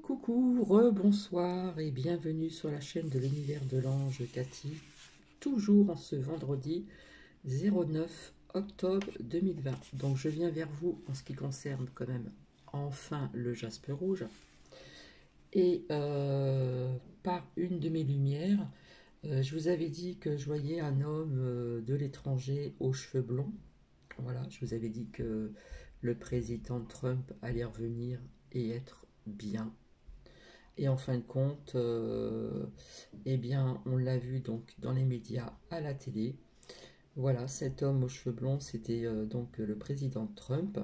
Coucou, bonsoir et bienvenue sur la chaîne de l'univers de l'ange Cathy, toujours en ce vendredi 09 octobre 2020. Donc je viens vers vous en ce qui concerne quand même enfin le jaspe rouge et par une de mes lumières, je vous avais dit que je voyais un homme de l'étranger aux cheveux blonds. Voilà, je vous avais dit que le président Trump allait revenir et être bien. Et en fin de compte, eh bien, on l'a vu donc dans les médias, à la télé. Voilà, cet homme aux cheveux blonds, c'était donc le président Trump.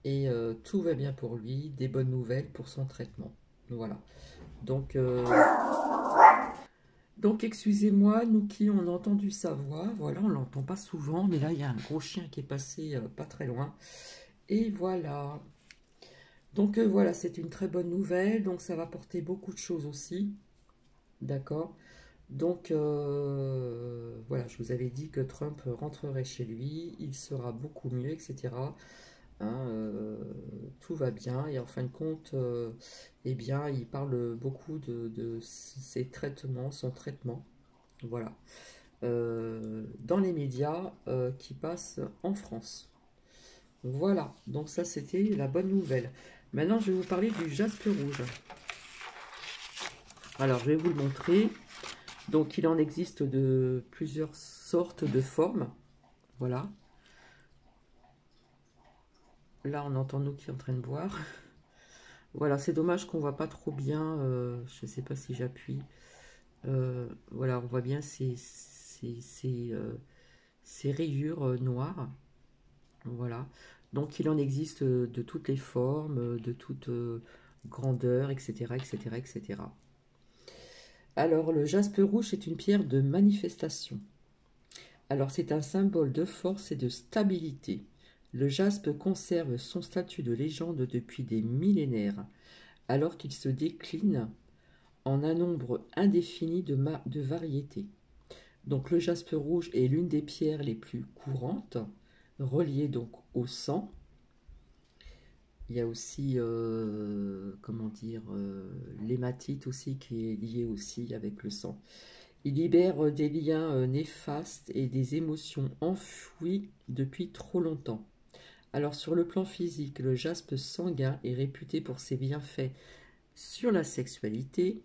Et tout va bien pour lui, des bonnes nouvelles pour son traitement. Voilà. Donc, excusez-moi, nous qui on a entendu sa voix, voilà, on l'entend pas souvent, mais là il y a un gros chien qui est passé pas très loin. Et voilà. Donc voilà, c'est une très bonne nouvelle, donc ça va porter beaucoup de choses aussi. D'accord. Donc voilà, je vous avais dit que Trump rentrerait chez lui, il sera beaucoup mieux, etc. Hein, tout va bien et en fin de compte, eh bien, il parle beaucoup de ses traitements, son traitement, voilà, dans les médias qui passent en France. Voilà, donc ça c'était la bonne nouvelle. Maintenant, je vais vous parler du jaspe rouge. Alors, je vais vous le montrer. Donc il en existe de plusieurs sortes de formes. Voilà. Là on entend nous qui est en train de boire. Voilà, c'est dommage qu'on voit pas trop bien. Je ne sais pas si j'appuie. Voilà, on voit bien ces rayures noires. Voilà. Donc il en existe de toutes les formes, de toutes grandeurs, etc., etc., etc. Alors le jaspe rouge est une pierre de manifestation. Alors c'est un symbole de force et de stabilité. Le jaspe conserve son statut de légende depuis des millénaires, alors qu'il se décline en un nombre indéfini de variétés. Donc le jaspe rouge est l'une des pierres les plus courantes, reliée donc au sang. Il y a aussi, comment dire, l'hématite aussi qui est liée aussi avec le sang. Il libère des liens néfastes et des émotions enfouies depuis trop longtemps. Alors sur le plan physique, le jaspe sanguin est réputé pour ses bienfaits sur la sexualité,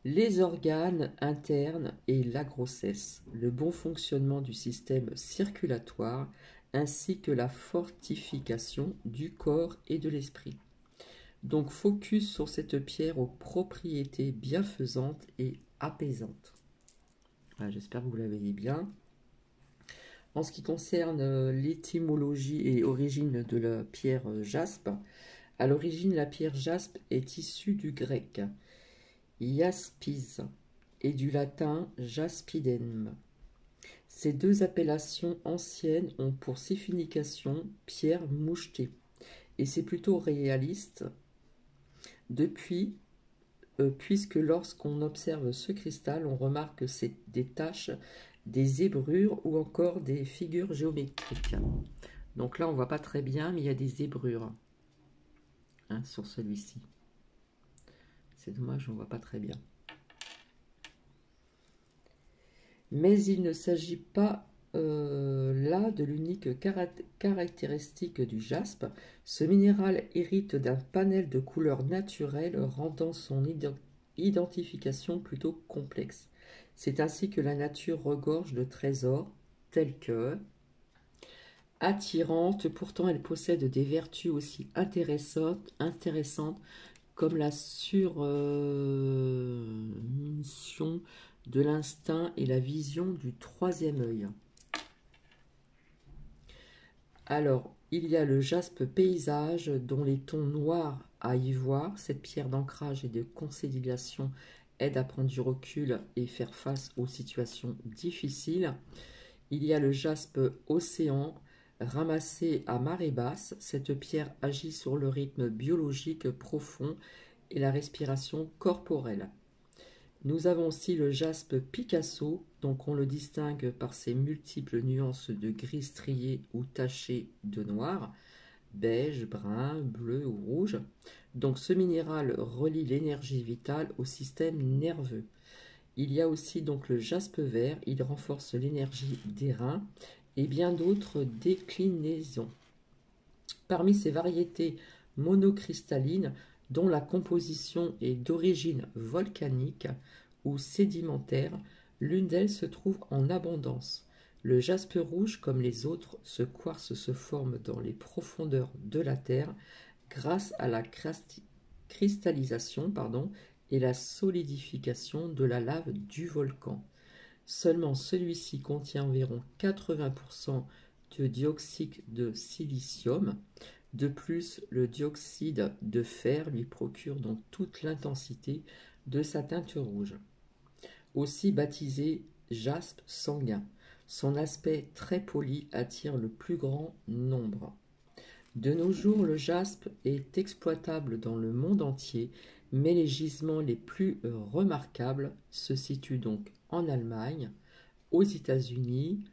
les organes internes et la grossesse, le bon fonctionnement du système circulatoire, ainsi que la fortification du corps et de l'esprit. Donc focus sur cette pierre aux propriétés bienfaisantes et apaisantes. Voilà, j'espère que vous l'avez dit bien. En ce qui concerne l'étymologie et origine de la pierre jaspe, à l'origine la pierre jaspe est issue du grec jaspis et du latin jaspidem. Ces deux appellations anciennes ont pour signification pierre mouchetée, et c'est plutôt réaliste depuis, puisque lorsqu'on observe ce cristal, on remarque des taches, des zébrures ou encore des figures géométriques. Donc là, on ne voit pas très bien, mais il y a des zébrures hein, sur celui-ci. C'est dommage, on ne voit pas très bien. Mais il ne s'agit pas là de l'unique caractéristique du jaspe. Ce minéral hérite d'un panel de couleurs naturelles rendant son identification plutôt complexe. C'est ainsi que la nature regorge de trésors tels que attirante, pourtant elle possède des vertus aussi intéressantes comme la surmission de l'instinct et la vision du troisième œil. Alors, il y a le jaspe paysage dont les tons noirs à ivoire, cette pierre d'ancrage et de conciliation aide à prendre du recul et faire face aux situations difficiles. Il y a le jaspe océan ramassé à marée basse. Cette pierre agit sur le rythme biologique profond et la respiration corporelle. Nous avons aussi le jaspe Picasso, donc on le distingue par ses multiples nuances de gris strié ou taché de noir. beige, brun, bleu ou rouge. Donc ce minéral relie l'énergie vitale au système nerveux. Il y a aussi donc le jaspe vert, il renforce l'énergie des reins et bien d'autres déclinaisons. Parmi ces variétés monocristallines, dont la composition est d'origine volcanique ou sédimentaire, l'une d'elles se trouve en abondance. Le jaspe rouge, comme les autres, ce quartz se forme dans les profondeurs de la Terre grâce à la cristallisation et la solidification de la lave du volcan. Seulement celui-ci contient environ 80% de dioxyde de silicium. De plus, le dioxyde de fer lui procure donc toute l'intensité de sa teinte rouge. Aussi baptisé jaspe sanguin, son aspect très poli attire le plus grand nombre. De nos jours, le jaspe est exploitable dans le monde entier, mais les gisements les plus remarquables se situent donc en Allemagne, aux États-Unis,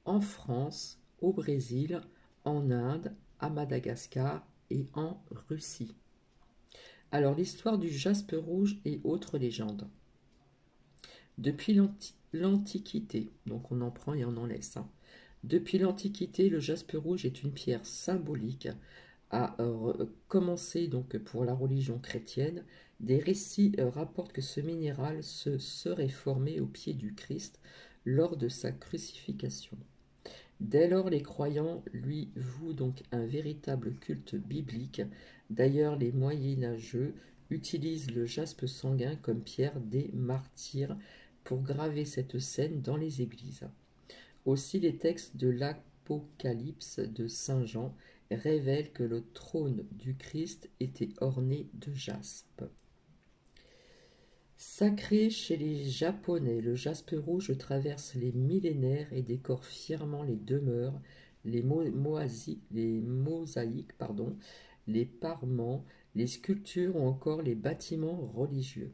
en France, au Brésil, en Inde, à Madagascar et en Russie. Alors l'histoire du jaspe rouge et autres légendes. Depuis l'Antiquité, donc on en prend et on en laisse. Depuis l'Antiquité, le jaspe rouge est une pierre symbolique a commencé donc pour la religion chrétienne. Des récits rapportent que ce minéral se serait formé au pied du Christ lors de sa crucifixion. Dès lors, les croyants lui vouent donc un véritable culte biblique. D'ailleurs, les moyenâgeux utilisent le jaspe sanguin comme pierre des martyrs pour graver cette scène dans les églises. Aussi, les textes de l'Apocalypse de Saint Jean révèlent que le trône du Christ était orné de jaspe. Sacré chez les Japonais, le jaspe rouge traverse les millénaires et décore fièrement les demeures, les mosaïques, les parements, les sculptures ou encore les bâtiments religieux.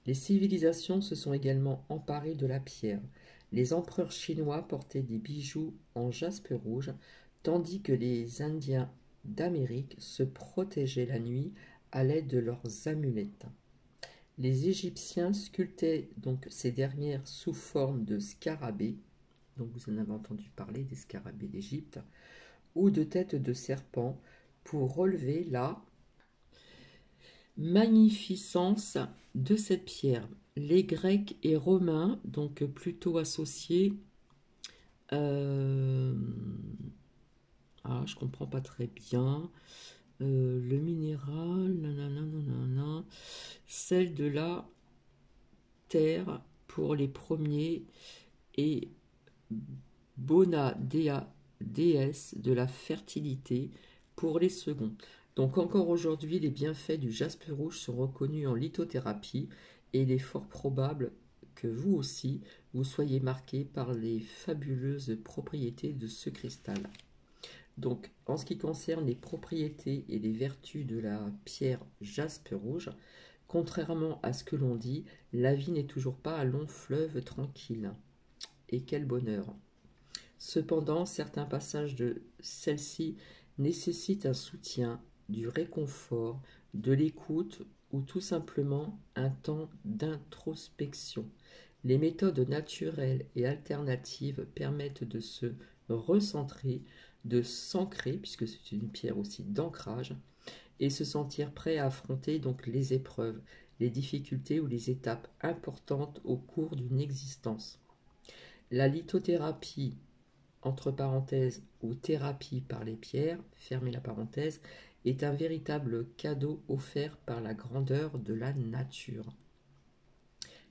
Les civilisations se sont également emparées de la pierre. Les empereurs chinois portaient des bijoux en jaspe rouge, tandis que les Indiens d'Amérique se protégeaient la nuit à l'aide de leurs amulettes. Les Égyptiens sculptaient donc ces dernières sous forme de scarabées, donc vous en avez entendu parler des scarabées d'Égypte, ou de têtes de serpent pour relever la magnificence de cette pierre. Les Grecs et Romains, donc plutôt associés, je comprends pas très bien, le minéral, nanana, celle de la terre pour les premiers et Bona, déesse de la fertilité pour les seconds. Donc encore aujourd'hui, les bienfaits du jaspe rouge sont reconnus en lithothérapie et il est fort probable que vous aussi, vous soyez marqué par les fabuleuses propriétés de ce cristal. Donc en ce qui concerne les propriétés et les vertus de la pierre jaspe rouge, contrairement à ce que l'on dit, la vie n'est toujours pas un long fleuve tranquille. Et quel bonheur! Cependant, certains passages de celle-ci nécessitent un soutien, du réconfort, de l'écoute ou tout simplement un temps d'introspection. Les méthodes naturelles et alternatives permettent de se recentrer, de s'ancrer, puisque c'est une pierre aussi d'ancrage, et se sentir prêt à affronter donc les épreuves, les difficultés ou les étapes importantes au cours d'une existence. La lithothérapie, entre parenthèses, ou thérapie par les pierres, fermez la parenthèse, est un véritable cadeau offert par la grandeur de la nature.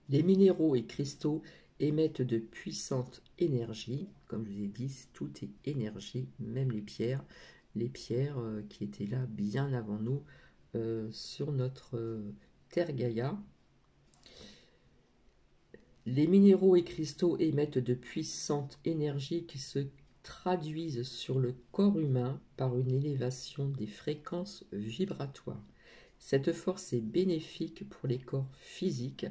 Les minéraux et cristaux émettent de puissantes énergies, comme je vous ai dit, tout est énergie, même les pierres qui étaient là bien avant nous sur notre terre Gaïa. Les minéraux et cristaux émettent de puissantes énergies qui se traduisent sur le corps humain par une élévation des fréquences vibratoires. Cette force est bénéfique pour les corps physiques,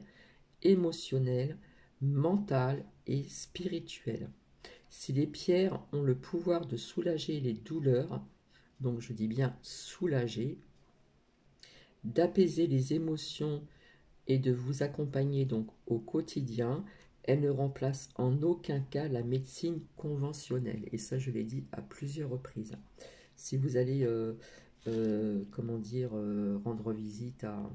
émotionnels, mentaux et spirituels. Si les pierres ont le pouvoir de soulager les douleurs, donc je dis bien soulager, d'apaiser les émotions et de vous accompagner donc au quotidien. Elle ne remplace en aucun cas la médecine conventionnelle. Et ça, je l'ai dit à plusieurs reprises. Si vous allez, comment dire, rendre visite à,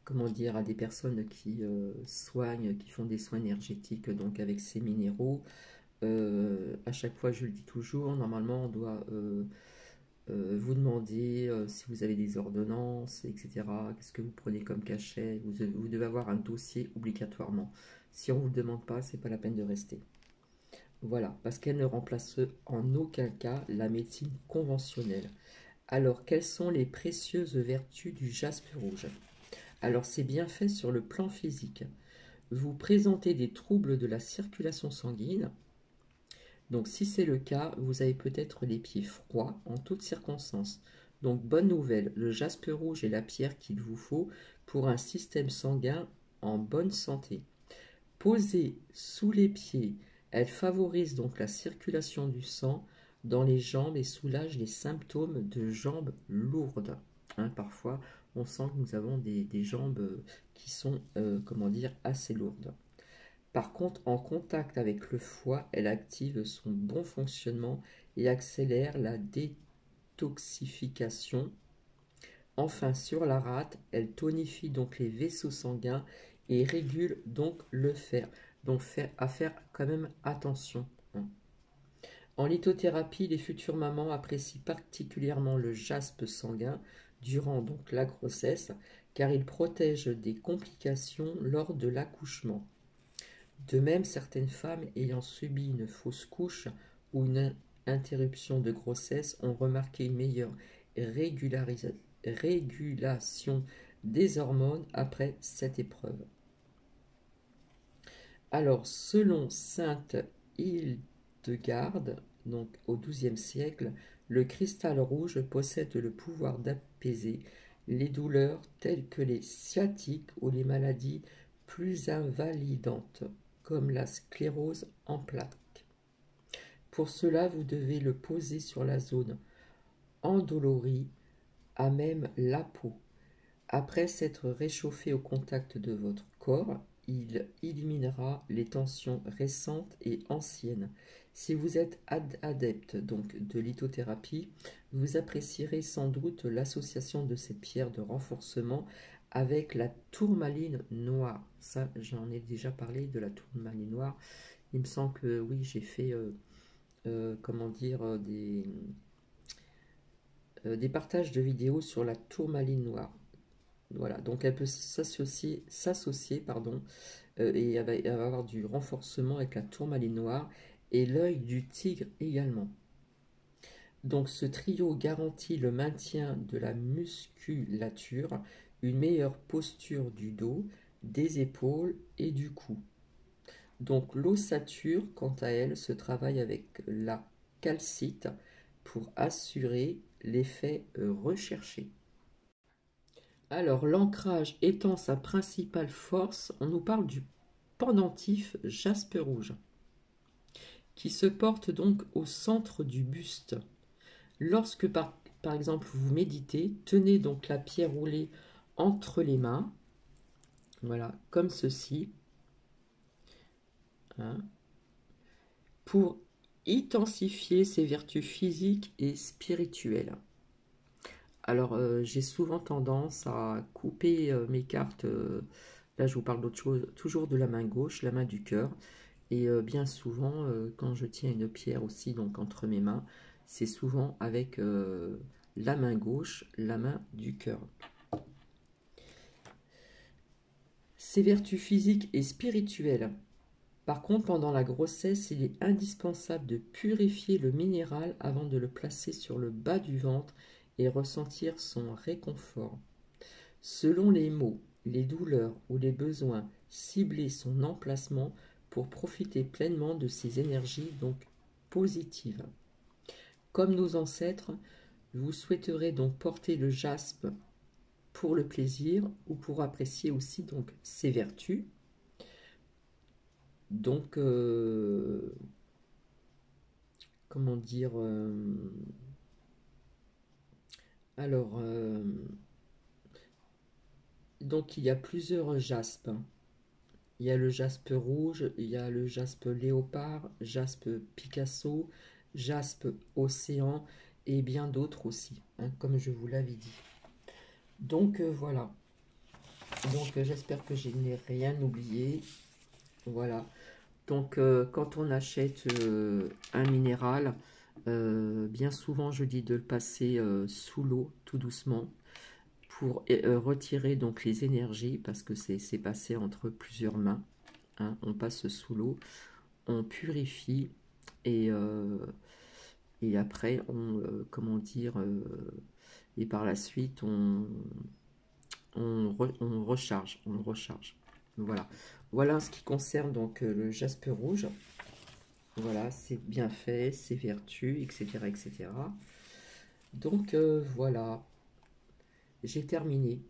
comment dire, à des personnes qui soignent, qui font des soins énergétiques, donc avec ces minéraux, à chaque fois, je le dis toujours, normalement, on doit vous demander si vous avez des ordonnances, etc. Qu'est-ce que vous prenez comme cachet? Vous devez avoir un dossier obligatoirement. Si on ne vous le demande pas, c'est pas la peine de rester. Voilà, parce qu'elle ne remplace en aucun cas la médecine conventionnelle. Alors, quelles sont les précieuses vertus du jaspe rouge? Alors, c'est bien fait sur le plan physique. Vous présentez des troubles de la circulation sanguine. Donc, si c'est le cas, vous avez peut-être les pieds froids en toutes circonstances. Donc, bonne nouvelle, le jaspe rouge est la pierre qu'il vous faut pour un système sanguin en bonne santé. Posée sous les pieds, elle favorise donc la circulation du sang dans les jambes et soulage les symptômes de jambes lourdes. Hein, parfois, on sent que nous avons des jambes qui sont, comment dire, assez lourdes. Par contre, en contact avec le foie, elle active son bon fonctionnement et accélère la détoxification. Enfin, sur la rate, elle tonifie donc les vaisseaux sanguins et régule donc le fer. Donc à faire quand même attention. Hein. En lithothérapie, les futures mamans apprécient particulièrement le jaspe sanguin durant donc la grossesse car il protège des complications lors de l'accouchement. De même, certaines femmes ayant subi une fausse couche ou une interruption de grossesse ont remarqué une meilleure régulation des hormones après cette épreuve. Alors, selon sainte Hildegarde, donc au XIIe siècle, le cristal rouge possède le pouvoir d'apaiser les douleurs telles que les sciatiques ou les maladies plus invalidantes, comme la sclérose en plaques. Pour cela, vous devez le poser sur la zone endolorie, à même la peau. Après s'être réchauffé au contact de votre corps, il éliminera les tensions récentes et anciennes. Si vous êtes adepte donc de lithothérapie, vous apprécierez sans doute l'association de cette pierre de renforcement avec la tourmaline noire. Ça, j'en ai déjà parlé de la tourmaline noire. Il me semble que oui, j'ai fait, comment dire, des partages de vidéos sur la tourmaline noire. Voilà, donc elle peut s'associer pardon, et elle va avoir du renforcement avec la tourmaline noire et l'œil du tigre également. Donc ce trio garantit le maintien de la musculature, une meilleure posture du dos, des épaules et du cou. Donc l'ossature, quant à elle, se travaille avec la calcite pour assurer l'effet recherché. Alors, l'ancrage étant sa principale force, on nous parle du pendentif jaspe rouge, qui se porte donc au centre du buste. Lorsque, par exemple, vous méditez, tenez donc la pierre roulée entre les mains, voilà, comme ceci, hein, pour intensifier ses vertus physiques et spirituelles. Alors, j'ai souvent tendance à couper mes cartes. Là, je vous parle d'autre chose, toujours de la main gauche, la main du cœur. Et bien souvent, quand je tiens une pierre aussi, donc entre mes mains, c'est souvent avec la main gauche, la main du cœur. Ces vertus physiques et spirituelles. Par contre, pendant la grossesse, il est indispensable de purifier le minéral avant de le placer sur le bas du ventre et ressentir son réconfort. Selon les maux, les douleurs ou les besoins, cibler son emplacement pour profiter pleinement de ces énergies donc positives. Comme nos ancêtres, vous souhaiterez donc porter le jaspe pour le plaisir ou pour apprécier aussi donc ses vertus. Donc, comment dire, Alors, donc il y a plusieurs jaspes, hein. Il y a le jaspe rouge, il y a le jaspe léopard, jaspe Picasso, jaspe océan et bien d'autres aussi, hein, comme je vous l'avais dit. Donc voilà. Donc j'espère que je n'ai rien oublié. Voilà. Donc quand on achète un minéral, bien souvent je dis de le passer sous l'eau tout doucement pour retirer donc les énergies parce que c'est passé entre plusieurs mains, hein. On passe sous l'eau, on purifie et et après on comment dire et par la suite on recharge, on recharge. Voilà. Voilà ce qui concerne donc le jaspe rouge. Voilà, c'est bien fait, c'est vertu, etc., etc. Donc voilà, j'ai terminé.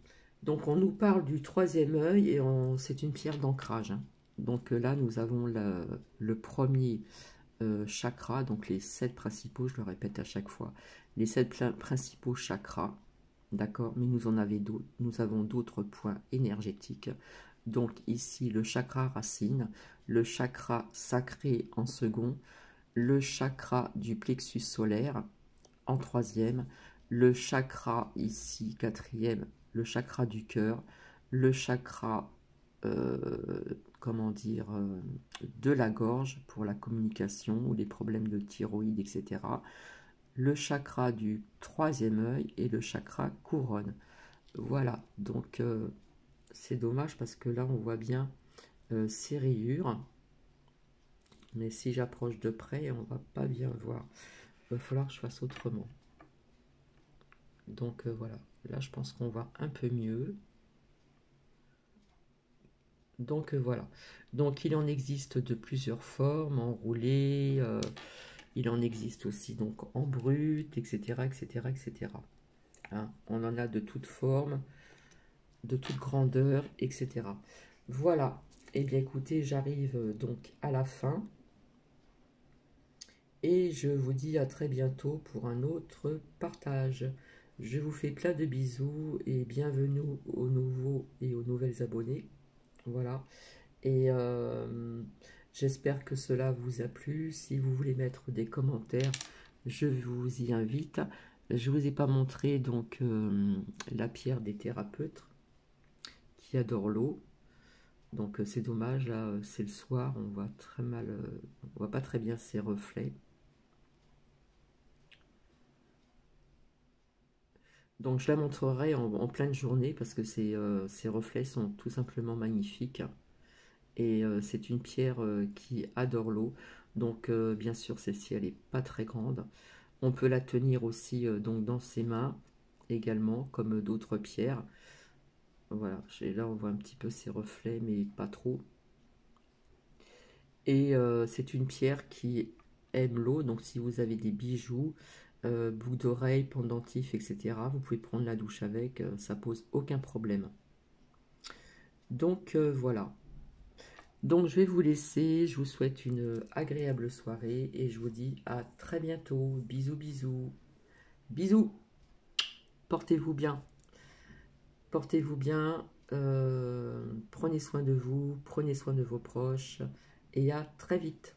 Donc on nous parle du troisième œil et c'est une pierre d'ancrage, hein. Donc là nous avons le premier chakra, donc les sept principaux, je le répète à chaque fois, les sept principaux chakras, d'accord, mais nous avons d'autres points énergétiques. Donc ici le chakra racine, le chakra sacré en second, le chakra du plexus solaire en troisième, le chakra ici quatrième, le chakra du cœur, le chakra comment dire de la gorge pour la communication ou les problèmes de thyroïde, etc. Le chakra du troisième œil et le chakra couronne. Voilà, donc c'est dommage parce que là on voit bien ces rayures, mais si j'approche de près on va pas bien voir. Il va falloir que je fasse autrement. Donc voilà, là je pense qu'on voit un peu mieux. Donc voilà. Donc il en existe de plusieurs formes, enroulé, il en existe aussi donc en brut, etc. etc. etc. Hein, on en a de toutes formes, de toute grandeur, etc. Voilà. Et bien écoutez, j'arrive donc à la fin. Et je vous dis à très bientôt pour un autre partage. Je vous fais plein de bisous et bienvenue aux nouveaux et aux nouvelles abonnés. Voilà. Et j'espère que cela vous a plu. Si vous voulez mettre des commentaires, je vous y invite. Je ne vous ai pas montré donc la pierre des thérapeutes qui adore l'eau. Donc c'est dommage, là c'est le soir, on voit très mal, on voit pas très bien ses reflets. Donc je la montrerai en pleine journée parce que ces reflets sont tout simplement magnifiques. Et c'est une pierre qui adore l'eau. Donc bien sûr celle-ci elle n'est pas très grande. On peut la tenir aussi donc dans ses mains également comme d'autres pierres. Voilà, là on voit un petit peu ses reflets mais pas trop. Et c'est une pierre qui aime l'eau. Donc si vous avez des bijoux, boucles d'oreilles, pendentifs, etc., vous pouvez prendre la douche avec, ça pose aucun problème. Donc voilà. Donc je vais vous laisser, je vous souhaite une agréable soirée et je vous dis à très bientôt. Bisous, bisous. Bisous. Portez-vous bien. Portez-vous bien. Prenez soin de vous, prenez soin de vos proches et à très vite.